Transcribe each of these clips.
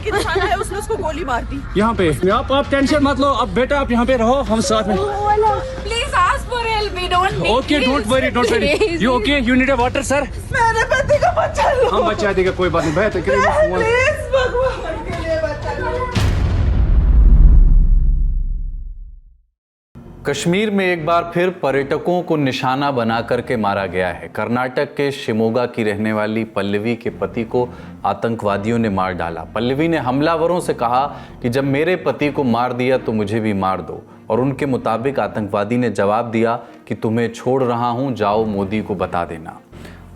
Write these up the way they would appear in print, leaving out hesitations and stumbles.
एक इंसान है, उसने उसको गोली मार दी। यहाँ पे आप टेंशन मत लो, अब बेटा आप यहाँ पे रहो, हम साथ में। Please ask for help. We don't need. Okay don't worry you okay, you need a water sir. मेरे पति का बच्चा लो। हम बचा देगा, कोई बात नहीं, बेहतर प्लीज भगवान के लिए बचा लो। कश्मीर में एक बार फिर पर्यटकों को निशाना बना करके मारा गया है। कर्नाटक के शिमोगा की रहने वाली पल्लवी के पति को आतंकवादियों ने मार डाला। पल्लवी ने हमलावरों से कहा कि जब मेरे पति को मार दिया तो मुझे भी मार दो, और उनके मुताबिक आतंकवादी ने जवाब दिया कि तुम्हें छोड़ रहा हूं, जाओ मोदी को बता देना।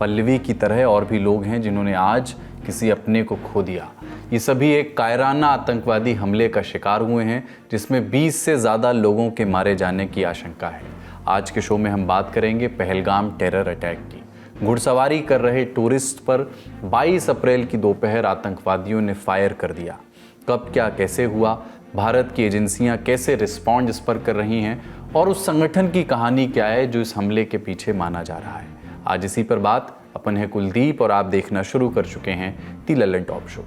पल्लवी की तरह और भी लोग हैं जिन्होंने आज किसी अपने को खो दिया। ये सभी एक कायराना आतंकवादी हमले का शिकार हुए हैं जिसमें 20 से ज़्यादा लोगों के मारे जाने की आशंका है। आज के शो में हम बात करेंगे पहलगाम टेरर अटैक की। घुड़सवारी कर रहे टूरिस्ट पर 22 अप्रैल की दोपहर आतंकवादियों ने फायर कर दिया। कब क्या कैसे हुआ, भारत की एजेंसियां कैसे रिस्पॉन्ड इस पर कर रही हैं, और उस संगठन की कहानी क्या है जो इस हमले के पीछे माना जा रहा है। आज इसी पर बात अपन है कुलदीप, और आप देखना शुरू कर चुके हैं दी ललन टॉप शो।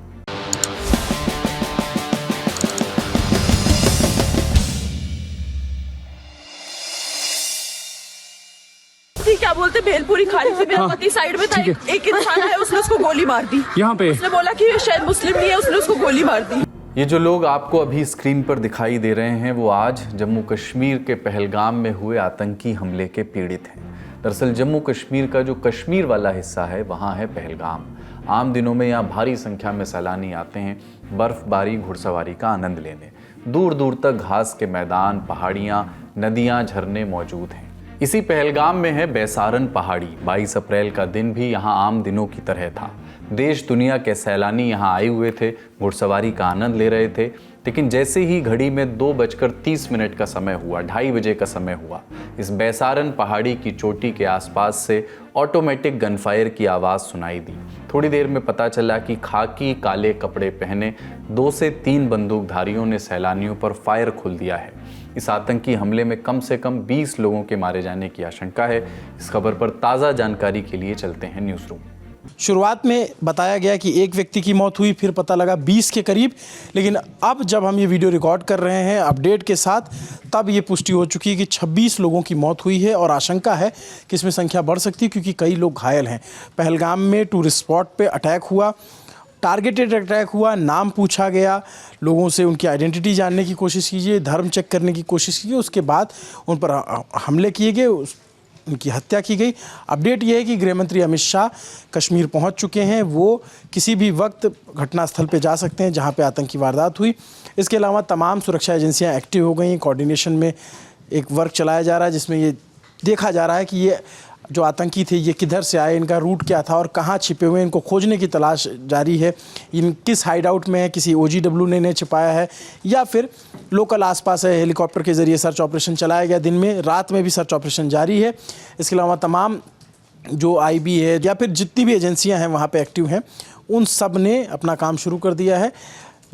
क्या बोलते, भेलपुरी खा रही थी, मेरा पति साइड में था, एक इंसान है, उसने उसको गोली मार दी। यहाँ पे उसने बोला कि ये शायद मुस्लिम नहीं है, उसने उसको गोली मार दी। ये जो लोग आपको अभी स्क्रीन पर दिखाई दे रहे हैं वो आज जम्मू कश्मीर के पहलगाम में हुए आतंकी हमले के पीड़ित हैं। दरअसल जम्मू कश्मीर का जो कश्मीर वाला हिस्सा है वहाँ है पहलगाम। आम दिनों में यहाँ भारी संख्या में सैलानी आते हैं बर्फबारी घुड़सवारी का आनंद लेने। दूर दूर तक घास के मैदान, पहाड़ियाँ, नदियाँ, झरने मौजूद हैं। इसी पहलगाम में है बैसारन पहाड़ी। 22 अप्रैल का दिन भी यहाँ आम दिनों की तरह था। देश दुनिया के सैलानी यहाँ आए हुए थे, घुड़सवारी का आनंद ले रहे थे। लेकिन जैसे ही घड़ी में 2:30 का समय हुआ, 2:30 बजे का समय हुआ, इस बैसारन पहाड़ी की चोटी के आसपास से ऑटोमेटिक गनफायर की आवाज़ सुनाई दी। थोड़ी देर में पता चला कि खाकी काले कपड़े पहने 2 से 3 बंदूकधारियों ने सैलानियों पर फायर खोल दिया है। इस आतंकी हमले में कम से कम 20 लोगों के मारे जाने की आशंका है। इस खबर पर ताज़ा जानकारी के लिए चलते हैं न्यूज़ रूम। शुरुआत में बताया गया कि एक व्यक्ति की मौत हुई, फिर पता लगा 20 के करीब, लेकिन अब जब हम ये वीडियो रिकॉर्ड कर रहे हैं अपडेट के साथ, तब ये पुष्टि हो चुकी है कि 26 लोगों की मौत हुई है, और आशंका है कि इसमें संख्या बढ़ सकती है क्योंकि कई लोग घायल हैं। पहलगाम में टूरिस्ट स्पॉट पे अटैक हुआ, टारगेटेड अटैक हुआ, नाम पूछा गया, लोगों से उनकी आइडेंटिटी जानने की कोशिश कीजिए, धर्म चेक करने की कोशिश कीजिए, उसके बाद उन पर हमले किए गए, उनकी हत्या की गई। अपडेट ये है कि गृह मंत्री अमित शाह कश्मीर पहुंच चुके हैं। वो किसी भी वक्त घटनास्थल पे जा सकते हैं जहां पे आतंकी वारदात हुई। इसके अलावा तमाम सुरक्षा एजेंसियां एक्टिव हो गई। कोऑर्डिनेशन में एक वर्क चलाया जा रहा है जिसमें ये देखा जा रहा है कि ये जो आतंकी थे ये किधर से आए, इनका रूट क्या था और कहाँ छिपे हुए हैं, इनको खोजने की तलाश जारी है। इन किस हाइड आउट में है, किसी OGW ने इन्हें छिपाया है या फिर लोकल आसपास है। हेलीकॉप्टर के ज़रिए सर्च ऑपरेशन चलाया गया, दिन में, रात में भी सर्च ऑपरेशन जारी है। इसके अलावा तमाम जो IB है या फिर जितनी भी एजेंसियाँ हैं वहाँ पर एक्टिव हैं, उन सब ने अपना काम शुरू कर दिया है।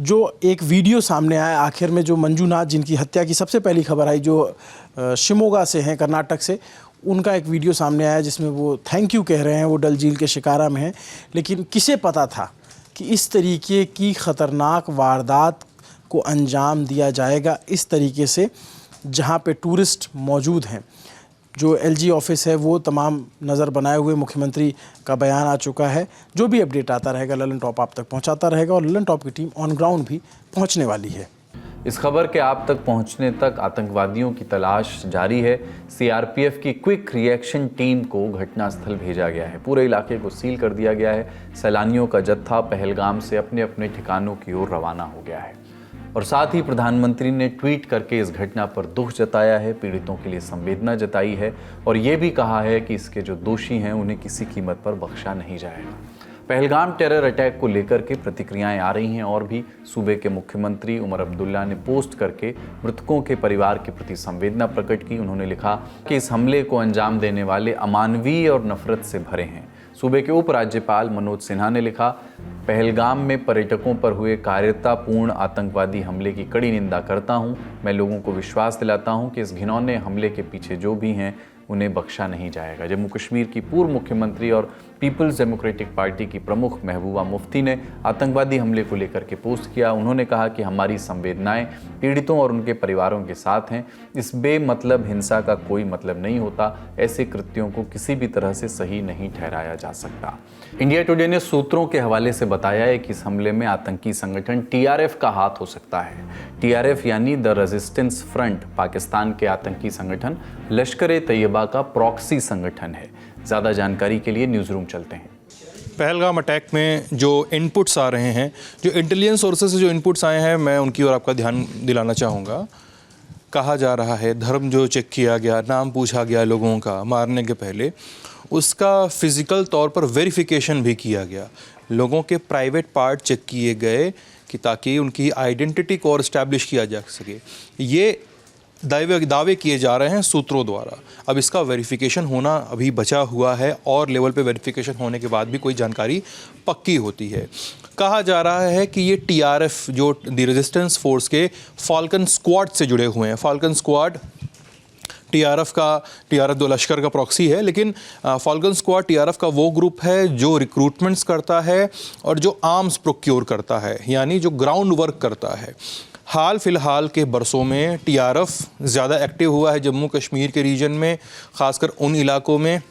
जो एक वीडियो सामने आया आखिर में, जो मंजूनाथ जिनकी हत्या की सबसे पहली खबर आई, जो शिमोगा से हैं, कर्नाटक से, उनका एक वीडियो सामने आया जिसमें वो थैंक यू कह रहे हैं। वो डल झील के शिकारा में हैं, लेकिन किसे पता था कि इस तरीके की ख़तरनाक वारदात को अंजाम दिया जाएगा इस तरीके से, जहाँ पे टूरिस्ट मौजूद हैं। जो LG ऑफिस है वो तमाम नज़र बनाए हुए, मुख्यमंत्री का बयान आ चुका है। जो भी अपडेट आता रहेगा ललन टॉप आप तक पहुँचाता रहेगा, और ललन टॉप की टीम ऑन ग्राउंड भी पहुँचने वाली है। इस खबर के आप तक पहुंचने तक आतंकवादियों की तलाश जारी है। CRPF की क्विक रिएक्शन टीम को घटनास्थल भेजा गया है। पूरे इलाके को सील कर दिया गया है। सैलानियों का जत्था पहलगाम से अपने अपने ठिकानों की ओर रवाना हो गया है। और साथ ही प्रधानमंत्री ने ट्वीट करके इस घटना पर दुख जताया है, पीड़ितों के लिए संवेदना जताई है, और ये भी कहा है कि इसके जो दोषी हैं उन्हें किसी कीमत पर बख्शा नहीं जाएगा। पहलगाम टेरर अटैक को लेकर के प्रतिक्रियाएं आ रही हैं, और भी सूबे के मुख्यमंत्री उमर अब्दुल्ला ने पोस्ट करके मृतकों के परिवार के प्रति संवेदना प्रकट की। उन्होंने लिखा कि इस हमले को अंजाम देने वाले अमानवीय और नफरत से भरे हैं। सूबे के उपराज्यपाल मनोज सिन्हा ने लिखा, पहलगाम में पर्यटकों पर हुए कायरतापूर्ण आतंकवादी हमले की कड़ी निंदा करता हूं। मैं लोगों को विश्वास दिलाता हूं कि इस घिनौने हमले के पीछे जो भी हैं उन्हें बख्शा नहीं जाएगा। जम्मू कश्मीर की पूर्व मुख्यमंत्री और पीपल्स डेमोक्रेटिक पार्टी की प्रमुख महबूबा मुफ्ती ने आतंकवादी हमले को लेकर के पोस्ट किया। उन्होंने कहा कि हमारी संवेदनाएं पीड़ितों और उनके परिवारों के साथ हैं। इस बेमतलब हिंसा का कोई मतलब नहीं होता। ऐसे कृत्यों को किसी भी तरह से सही नहीं ठहराया जा सकता। इंडिया टुडे ने सूत्रों के हवाले से बताया है कि इस हमले में आतंकी संगठन टीआरएफ का हाथ हो सकता है। टीआरएफ यानी द रेजिस्टेंस फ्रंट पाकिस्तान के आतंकी संगठन लश्कर-ए-तैयबा का प्रॉक्सी संगठन है। ज़्यादा जानकारी के लिए न्यूज़ रूम चलते हैं। पहलगाम अटैक में जो इनपुट्स आ रहे हैं, जो इंटेलिजेंस सोर्सेज से जो इनपुट्स आए हैं, मैं उनकी ओर आपका ध्यान दिलाना चाहूँगा। कहा जा रहा है धर्म जो चेक किया गया, नाम पूछा गया लोगों का मारने के पहले, उसका फिज़िकल तौर पर वेरिफिकेशन भी किया गया। लोगों के प्राइवेट पार्ट चेक किए गए कि ताकि उनकी आइडेंटिटी को और इस्टेब्लिश किया जा सके। ये दावे किए जा रहे हैं सूत्रों द्वारा। अब इसका वेरिफिकेशन होना अभी बचा हुआ है और लेवल पे वेरिफिकेशन होने के बाद भी कोई जानकारी पक्की होती है। कहा जा रहा है कि ये टीआरएफ जो द रेजिस्टेंस फोर्स के फाल्कन स्क्वाड से जुड़े हुए हैं। फाल्कन स्क्वाड टीआरएफ दो लश्कर का प्रॉक्सी है, लेकिन फाल्कन स्क्वाड टीआरएफ का वो ग्रुप है जो रिक्रूटमेंट्स करता है और जो आर्म्स प्रोक्योर करता है, यानी जो ग्राउंड वर्क करता है। हाल फिलहाल के बरसों में टीआरएफ ज़्यादा एक्टिव हुआ है जम्मू कश्मीर के रीजन में, ख़ासकर उन इलाकों में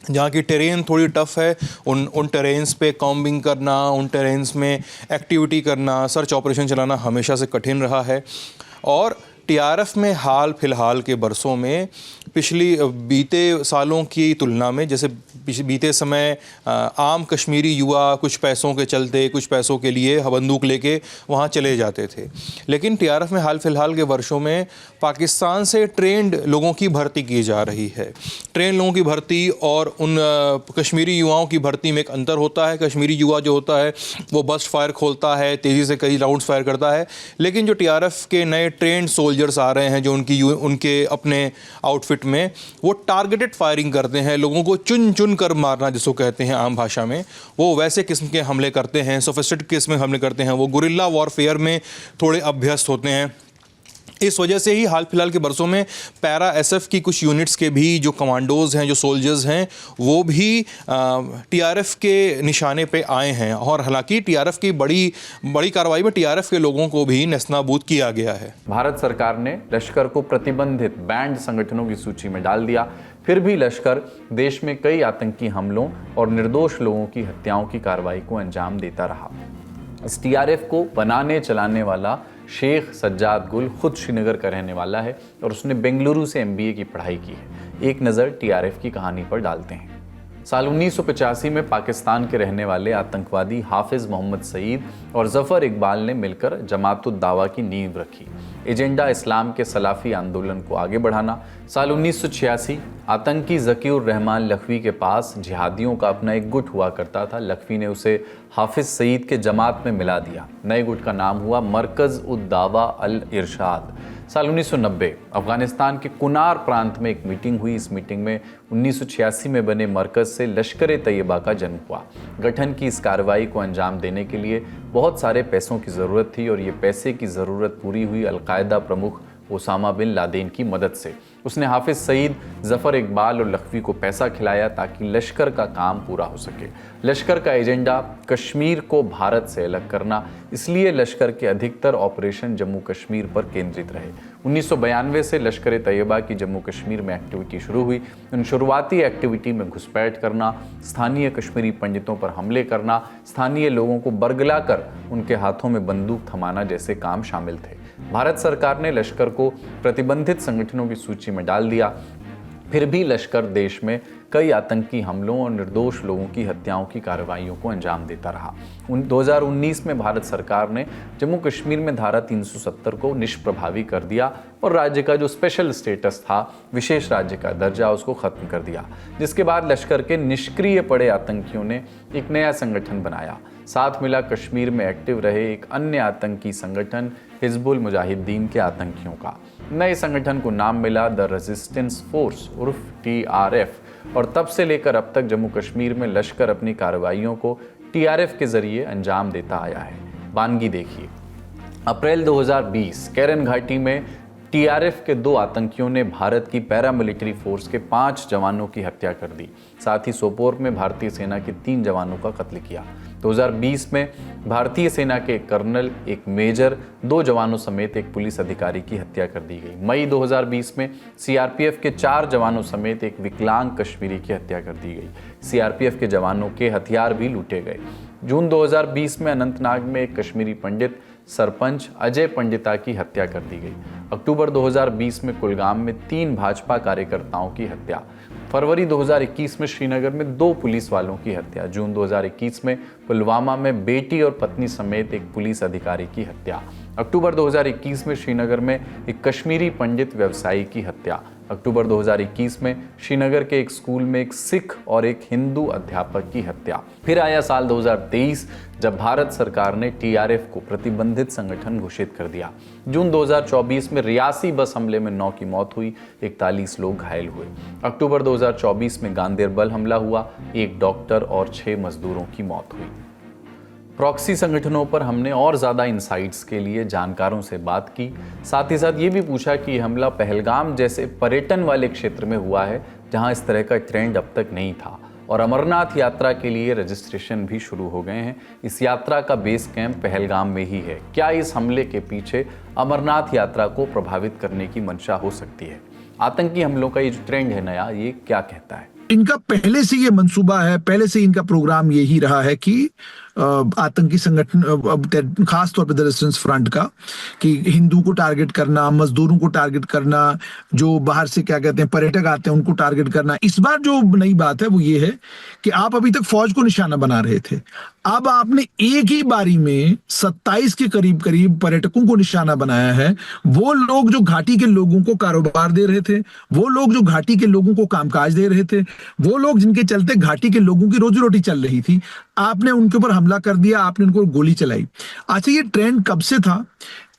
जहाँ की टेरेन थोड़ी टफ़ है। उन टेरेन्स पे कॉम्बिंग करना, उन टेरेन्स में एक्टिविटी करना, सर्च ऑपरेशन चलाना हमेशा से कठिन रहा है। और टीआरएफ में हाल फिलहाल के बरसों में बीते सालों की तुलना में, जैसे बीते समय आम कश्मीरी युवा कुछ पैसों के चलते, कुछ पैसों के लिए बंदूक लेके वहाँ चले जाते थे, लेकिन टीआरएफ में हाल फिलहाल के वर्षों में पाकिस्तान से ट्रेंड लोगों की भर्ती की जा रही है। ट्रेंड लोगों की भर्ती और उन कश्मीरी युवाओं की भर्ती में एक अंतर होता है। कश्मीरी युवा जो होता है वो बस्ट फायर खोलता है, तेज़ी से कई राउंड्स फायर करता है, लेकिन जो टीआरएफ के नए ट्रेंड सोल्जर्स आ रहे हैं जो उनके अपने आउटफिट में, वो टारगेटेड फायरिंग करते हैं, लोगों को चुन चुन कर मारना जिसको कहते हैं आम भाषा में, वो वैसे किस्म के हमले करते हैं, सोफिस्टिकेटेड किस्म के हमले करते हैं। वो गुरिल्ला वॉरफेयर में थोड़े अभ्यस्त होते हैं। इस वजह से ही हाल फिलहाल के बरसों में पैरा एसएफ की कुछ यूनिट्स के भी जो कमांडोज़ हैं, जो सोल्जर्स हैं, वो भी टीआरएफ के निशाने पे आए हैं। और हालांकि टीआरएफ की बड़ी कार्रवाई में टीआरएफ के लोगों को भी नेस्तनाबूद किया गया है। भारत सरकार ने लश्कर को प्रतिबंधित बैंड संगठनों की सूची में डाल दिया। फिर भी लश्कर देश में कई आतंकी हमलों और निर्दोष लोगों की हत्याओं की कार्रवाई को अंजाम देता रहा। इस टीआरएफ को बनाने चलाने वाला शेख सज्जाद गुल खुद श्रीनगर का रहने वाला है और उसने बेंगलुरु से एमबीए की पढ़ाई की है। एक नज़र टीआरएफ की कहानी पर डालते हैं। साल 1985 में पाकिस्तान के रहने वाले आतंकवादी हाफिज मोहम्मद सईद और जफ़र इकबाल ने मिलकर जमात-उद-दावा की नींव रखी। एजेंडा इस्लाम के सलाफी आंदोलन को आगे बढ़ाना। साल 1986 आतंकी ज़कीउर रहमान लखवी के पास जिहादियों का अपना एक गुट हुआ करता था। लखवी ने उसे हाफिज सईद के जमात में मिला दिया। नए गुट का नाम हुआ मरकज़-उद-दावा अल-इरशाद। साल 1990 अफगानिस्तान के कुनार प्रांत में एक मीटिंग हुई। इस मीटिंग में 1986 में बने मरकज़ से लश्कर-ए-तैयबा का जन्म हुआ। गठन की इस कार्रवाई को अंजाम देने के लिए बहुत सारे पैसों की ज़रूरत थी और ये पैसे की ज़रूरत पूरी हुई अलकायदा प्रमुख ओसामा बिन लादेन की मदद से। उसने हाफिज सईद, जफ़र इकबाल और लखवी को पैसा खिलाया ताकि लश्कर का काम पूरा हो सके। लश्कर का एजेंडा कश्मीर को भारत से अलग करना, इसलिए लश्कर के अधिकतर ऑपरेशन जम्मू कश्मीर पर केंद्रित रहे। 1992 से लश्कर-ए-तैयबा की जम्मू कश्मीर में एक्टिविटी शुरू हुई। उन शुरुआती एक्टिविटी में घुसपैठ करना, स्थानीय कश्मीरी पंडितों पर हमले करना, स्थानीय लोगों को बरगला कर उनके हाथों में बंदूक थमाना जैसे काम शामिल थे। भारत सरकार ने लश्कर को प्रतिबंधित संगठनों की सूची में डाल दिया। फिर भी लश्कर देश में कई आतंकी हमलों और निर्दोष लोगों की हत्याओं की कार्रवाइयों को अंजाम देता रहा। 2019 में भारत सरकार ने जम्मू कश्मीर में धारा 370 को निष्प्रभावी कर दिया और राज्य का जो स्पेशल स्टेटस था, विशेष राज्य का दर्जा, उसको ख़त्म कर दिया। जिसके बाद लश्कर के निष्क्रिय पड़े आतंकियों ने एक नया संगठन बनाया। साथ मिला कश्मीर में एक्टिव रहे एक अन्य आतंकी संगठन हिजबुल मुजाहिदीन के आतंकियों का। नए संगठन को नाम मिला द रेजिस्टेंस फोर्स उर्फ टीआरएफ। और तब से लेकर अब तक जम्मू कश्मीर में लश्कर अपनी कार्रवाइयों को टीआरएफ के जरिए अंजाम देता आया है। वानगी देखिए। अप्रैल 2020 केरन घाटी में टीआरएफ के 2 आतंकियों ने भारत की पैरामिलिट्री फोर्स के 5 जवानों की हत्या कर दी। साथ ही सोपोर में भारतीय सेना के 3 जवानों का कत्ल किया। 2020 में भारतीय सेना के एक कर्नल, एक मेजर, 2 जवानों समेत एक पुलिस अधिकारी की हत्या कर दी गई। मई 2020 में सीआरपीएफ के 4 जवानों समेत एक विकलांग कश्मीरी की हत्या कर दी गई। सीआरपीएफ के जवानों के हथियार भी लूटे गए। जून 2020 में अनंतनाग में एक कश्मीरी पंडित, सरपंच अजय पंडिता की हत्या कर दी गई। अक्टूबर 2020 में कुलगाम में 3 भाजपा कार्यकर्ताओं की हत्या। फरवरी 2021 में श्रीनगर में 2 पुलिस वालों की हत्या। जून 2021 में पुलवामा में बेटी और पत्नी समेत एक पुलिस अधिकारी की हत्या। अक्टूबर 2021 में श्रीनगर में एक कश्मीरी पंडित व्यवसायी की हत्या। अक्टूबर 2021 में श्रीनगर के एक स्कूल में एक सिख और एक हिंदू अध्यापक की हत्या। फिर आया साल 2023 जब भारत सरकार ने टीआरएफ को प्रतिबंधित संगठन घोषित कर दिया। जून 2024 में रियासी बस हमले में 9 की मौत हुई, 41 लोग घायल हुए। अक्टूबर 2024 में गांदेरबल हमला हुआ, 1 डॉक्टर और 6 मजदूरों की मौत हुई। प्रॉक्सी संगठनों पर हमने और ज़्यादा इंसाइट्स के लिए जानकारों से बात की। साथ ही साथ ये भी पूछा कि हमला पहलगाम जैसे पर्यटन वाले क्षेत्र में हुआ है जहां इस तरह का ट्रेंड अब तक नहीं था, और अमरनाथ यात्रा के लिए रजिस्ट्रेशन भी शुरू हो गए हैं। इस यात्रा का बेस कैंप पहलगाम में ही है। क्या इस हमले के पीछे अमरनाथ यात्रा को प्रभावित करने की मंशा हो सकती है? आतंकी हमलों का ये जो ट्रेंड है नया, ये क्या कहता है? इनका पहले से ये मंसूबा है, पहले से इनका प्रोग्राम यही रहा है कि आतंकी संगठन, खास तौर पे द रेजिस्टेंस फ्रंट का, कि हिंदू को टारगेट करना, मजदूरों को टारगेट करना, जो बाहर से क्या कहते हैं पर्यटक आते हैं उनको टारगेट करना। इस बार जो नई बात है वो ये है कि आप अभी तक फौज को निशाना बना रहे थे, अब आपने एक ही बारी में 27 के करीब पर्यटकों को निशाना बनाया है। वो लोग जो घाटी के लोगों को कारोबार दे रहे थे, वो लोग जो घाटी के लोगों को कामकाज दे रहे थे, वो लोग जिनके चलते घाटी के लोगों की रोजी रोटी चल रही थी, आपने उनके ऊपर हमला कर दिया, आपने उनको गोली चलाई। अच्छा, ये ट्रेंड कब से था?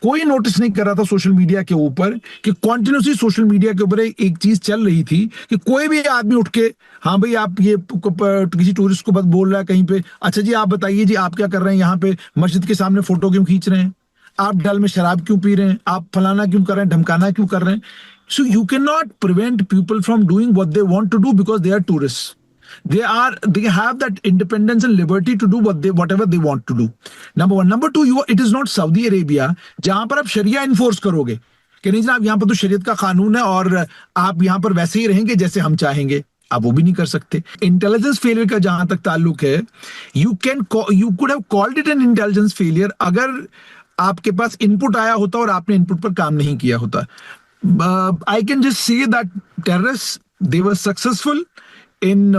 कोई नोटिस नहीं कर रहा था सोशल मीडिया के ऊपर कि कॉन्टिन्यूसली सोशल मीडिया के ऊपर एक चीज चल रही थी कि कोई भी आदमी उठ के, हाँ भाई आप ये किसी टूरिस्ट को बस बोल रहा है कहीं पे, अच्छा जी आप बताइए जी आप क्या कर रहे हैं यहाँ पे, मस्जिद के सामने फोटो क्यों खींच रहे हैं, आप डल में शराब क्यों पी रहे हैं, आप फलाना क्यों कर रहे हैं, धमकाना क्यों कर रहे हैं। So you can not prevent people from doing what they want to do because they are tourist. They have that independence and liberty to do whatever they want to do. Number one. Number two, it is not Saudi Arabia जहां पर आप शरिया enforce करोगे कि नहीं जनाब यहाँ पर तो शरीयत का कानून है और आप यहाँ पर वैसे ही रहेंगे जैसे हम चाहेंगे। आप वो भी नहीं कर सकते। इंटेलिजेंस फेलियर का जहां तक ताल्लुक है, you could have called it an intelligence failure अगर आपके पास इनपुट आया होता और आपने इनपुट पर काम नहीं किया होता। I can just say that terrorists, they were successful in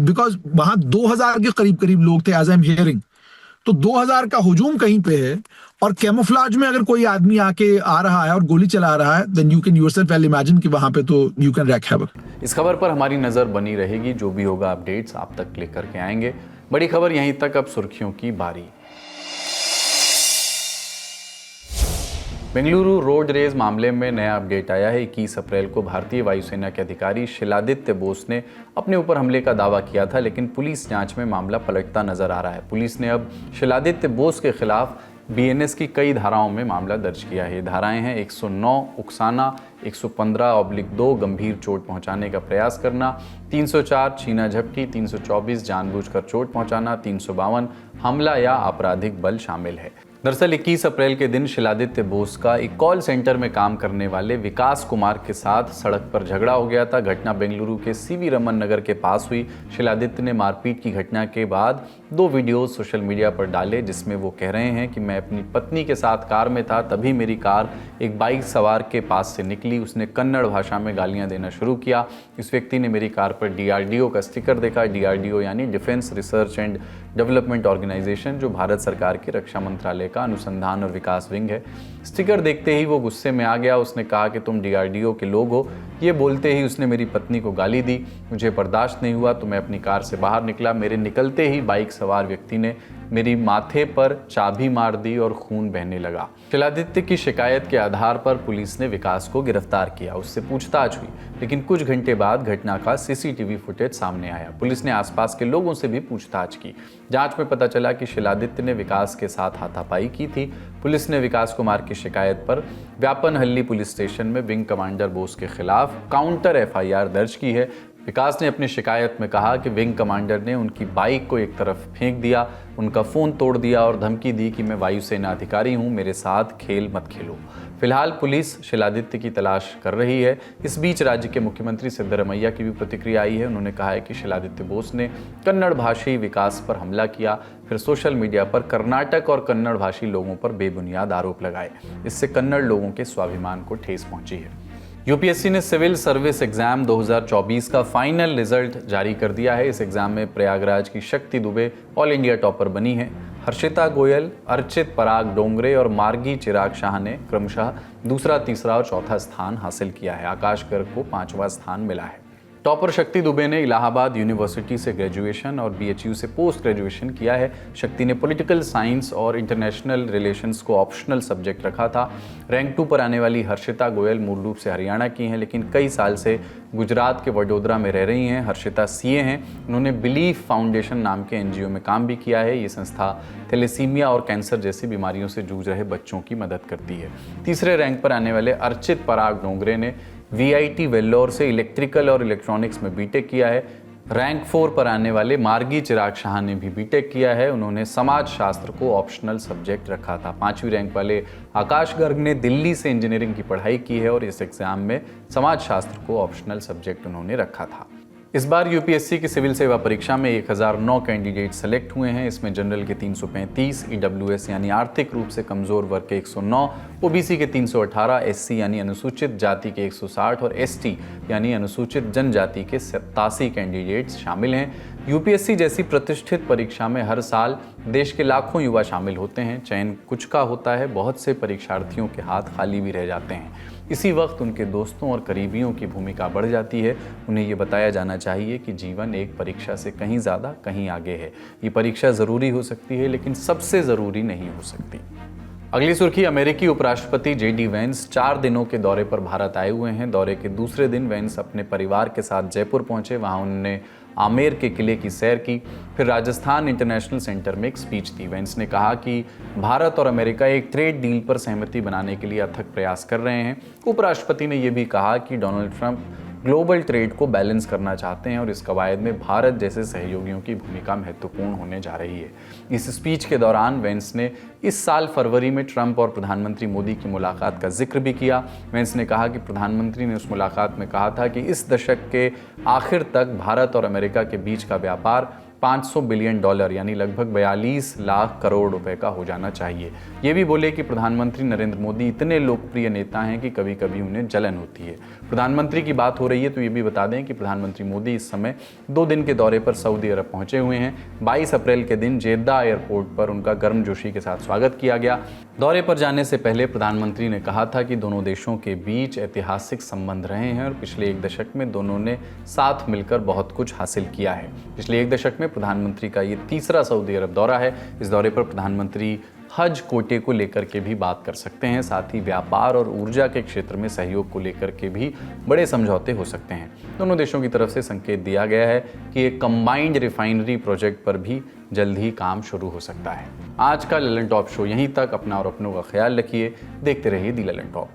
because वहां 2000 के करीब लोग थे as I'm hearing, तो 2000 का हुजूम कहीं पे है और कैमोफ्लाज में अगर कोई आदमी आके आ रहा है और गोली चला रहा है, then you can yourself well imagine कि वहां पे तो you can wreak havoc। इस खबर पर हमारी नजर बनी रहेगी, जो भी होगा अपडेट्स आप तक क्लिक करके आएंगे। बड़ी खबर यहीं तक, अब सुर्खियों की बारी। बेंगलुरु रोड रेज मामले में नया अपडेट आया है। 21 अप्रैल को भारतीय वायुसेना के अधिकारी शिलादित्य बोस ने अपने ऊपर हमले का दावा किया था, लेकिन पुलिस जांच में मामला पलटता नजर आ रहा है। पुलिस ने अब शिलादित्य बोस के खिलाफ बीएनएस की कई धाराओं में मामला दर्ज किया है। धाराएं हैं 109 उकसाना, 115/2 गंभीर चोट पहुंचाने का प्रयास करना, 304 छीना झपटी, 324 जानबूझकर चोट पहुंचाना, 352 हमला या आपराधिक बल शामिल है। दरअसल 21 अप्रैल के दिन शिलादित्य बोस का एक कॉल सेंटर में काम करने वाले विकास कुमार के साथ सड़क पर झगड़ा हो गया था। घटना बेंगलुरु के सीवी रमन नगर के पास हुई। शिलादित्य ने मारपीट की घटना के बाद 2 वीडियो सोशल मीडिया पर डाले, जिसमें वो कह रहे हैं कि मैं अपनी पत्नी के साथ कार में था, तभी मेरी कार एक बाइक सवार के पास से निकली। उसने कन्नड़ भाषा में गालियां देना शुरू किया। इस व्यक्ति ने मेरी कार पर डीआरडीओ का स्टिकर देखा। डीआरडीओ यानी defence research and development organisation, जो भारत सरकार की रक्षा मंत्रालय का अनुसंधान और विकास विंग है। स्टिकर देखते ही वो गुस्से में आ गया। उसने कहा कि तुम डीआरडीओ के लोग हो। ये बोलते ही उसने मेरी पत्नी को गाली दी। मुझे बर्दाश्त नहीं हुआ तो मैं अपनी कार से बाहर निकला। मेरे निकलते ही बाइक सवार व्यक्ति ने मेरी माथे पर चाबी मार दी और खून बहने लगा। शिलादित्य की शिकायत के आधार पर पुलिस ने विकास को गिरफ्तार किया, उससे पूछताछ हुई, लेकिन कुछ घंटे बाद घटना का सीसीटीवी फुटेज सामने आया। पुलिस ने आसपास के लोगों से भी पूछताछ की। जांच में पता चला कि शिलादित्य ने विकास के साथ हाथापाई की थी। पुलिस ने विकास कुमार की शिकायत पर व्यापनहल्ली पुलिस स्टेशन में विंग कमांडर बोस के खिलाफ काउंटर एफआईआर दर्ज की है। विकास ने अपनी शिकायत में कहा कि विंग कमांडर ने उनकी बाइक को एक तरफ फेंक दिया, उनका फ़ोन तोड़ दिया और धमकी दी कि मैं वायुसेना अधिकारी हूं, मेरे साथ खेल मत खेलो। फिलहाल पुलिस शिलादित्य की तलाश कर रही है। इस बीच राज्य के मुख्यमंत्री सिद्धरमैया की भी प्रतिक्रिया आई है। उन्होंने कहा है कि शिलादित्य बोस ने कन्नड़ भाषी विकास पर हमला किया, फिर सोशल मीडिया पर कर्नाटक और कन्नड़ भाषी लोगों पर बेबुनियाद आरोप लगाए। इससे कन्नड़ लोगों के स्वाभिमान को ठेस पहुंची है। यूपीएससी ने सिविल सर्विस एग्जाम 2024 का फाइनल रिजल्ट जारी कर दिया है। इस एग्जाम में प्रयागराज की शक्ति दुबे ऑल इंडिया टॉपर बनी है। हर्षिता गोयल, अर्चित पराग डोंगरे और मार्गी चिराग शाह ने क्रमशः दूसरा, तीसरा और चौथा स्थान हासिल किया है। आकाश गर्ग को 5वां स्थान मिला है। टॉपर शक्ति दुबे ने इलाहाबाद यूनिवर्सिटी से ग्रेजुएशन और बीएचयू से पोस्ट ग्रेजुएशन किया है। शक्ति ने पॉलिटिकल साइंस और इंटरनेशनल रिलेशंस को ऑप्शनल सब्जेक्ट रखा था। रैंक 2 पर आने वाली हर्षिता गोयल मूल रूप से हरियाणा की हैं, लेकिन कई साल से गुजरात के वडोदरा में रह रही हैं। हर्षिता सीए हैं। उन्होंने बिलीफ फाउंडेशन नाम के एनजीओ में काम भी किया है। ये संस्था थैलेसीमिया और कैंसर जैसी बीमारियों से जूझ रहे बच्चों की मदद करती है। तीसरे रैंक पर आने वाले अर्चित पराग डोंगरे ने VIT वेल्लोर से इलेक्ट्रिकल और इलेक्ट्रॉनिक्स में बीटेक किया है। रैंक 4 पर आने वाले मार्गी चिराग शाह ने भी बीटेक किया है। उन्होंने समाज शास्त्र को ऑप्शनल सब्जेक्ट रखा था। 5वीं रैंक वाले आकाश गर्ग ने दिल्ली से इंजीनियरिंग की पढ़ाई की है और इस एग्जाम में समाज शास्त्र को ऑप्शनल सब्जेक्ट उन्होंने रखा था। इस बार यूपीएससी की सिविल सेवा परीक्षा में 1009 कैंडिडेट सेलेक्ट हुए हैं। इसमें जनरल के 335, EWS यानी आर्थिक रूप से कमजोर वर्ग के 109, OBC के 318, SC यानी अनुसूचित जाति के 160 और ST यानी अनुसूचित जनजाति के 87 कैंडिडेट्स शामिल हैं। यूपीएससी जैसी प्रतिष्ठित परीक्षा में हर साल देश के लाखों युवा शामिल होते हैं। चयन कुछ का होता है, बहुत से परीक्षार्थियों के हाथ खाली भी रह जाते हैं। इसी वक्त उनके दोस्तों और करीबियों की भूमिका बढ़ जाती है। उन्हें ये बताया जाना चाहिए कि जीवन एक परीक्षा से कहीं ज़्यादा, कहीं आगे है। ये परीक्षा ज़रूरी हो सकती है, लेकिन सबसे ज़रूरी नहीं हो सकती। अगली सुर्खी, अमेरिकी उपराष्ट्रपति JD वैंस 4 दिनों के दौरे पर भारत आए हुए हैं। दौरे के दूसरे दिन वैंस अपने परिवार के साथ जयपुर पहुंचे। वहां उन्होंने आमेर के किले की सैर की, फिर राजस्थान इंटरनेशनल सेंटर में एक स्पीच दी। वैंस ने कहा कि भारत और अमेरिका एक ट्रेड डील पर सहमति बनाने के लिए अथक प्रयास कर रहे हैं। उपराष्ट्रपति ने यह भी कहा कि डोनाल्ड ट्रंप ग्लोबल ट्रेड को बैलेंस करना चाहते हैं और इस कवायद में भारत जैसे सहयोगियों की भूमिका महत्वपूर्ण होने जा रही है। इस स्पीच के दौरान वैंस ने इस साल फरवरी में ट्रंप और प्रधानमंत्री मोदी की मुलाकात का जिक्र भी किया। वैंस ने कहा कि प्रधानमंत्री ने उस मुलाकात में कहा था कि इस दशक के आखिर तक भारत और अमेरिका के बीच का व्यापार $500 बिलियन यानी लगभग 42 लाख करोड़ रुपए का हो जाना चाहिए। ये भी बोले कि प्रधानमंत्री नरेंद्र मोदी इतने लोकप्रिय नेता हैं कि कभी कभी उन्हें जलन होती है। प्रधानमंत्री की बात हो रही है तो ये भी बता दें कि प्रधानमंत्री मोदी इस समय 2 दिन के दौरे पर सऊदी अरब पहुंचे हुए हैं। 22 अप्रैल के दिन जेद्दा एयरपोर्ट पर उनका गर्मजोशी के साथ स्वागत किया गया। दौरे पर जाने से पहले प्रधानमंत्री ने कहा था कि दोनों देशों के बीच ऐतिहासिक संबंध रहे हैं और पिछले 1 दशक में दोनों ने साथ मिलकर बहुत कुछ हासिल किया है। पिछले 1 दशक में प्रधानमंत्री का ये तीसरा सऊदी अरब दौरा है। इस दौरे पर प्रधानमंत्री हज कोटे को लेकर के भी बात कर सकते हैं। साथ ही व्यापार और ऊर्जा के क्षेत्र में सहयोग को लेकर के भी बड़े समझौते हो सकते हैं। दोनों देशों की तरफ से संकेत दिया गया है कि एक कंबाइंड रिफाइनरी प्रोजेक्ट पर भी जल्द ही काम शुरू हो सकता है। आज का ललन टॉप शो यहीं तक। अपना और अपनों का ख्याल रखिए। देखते रहिए दी ललन टॉप।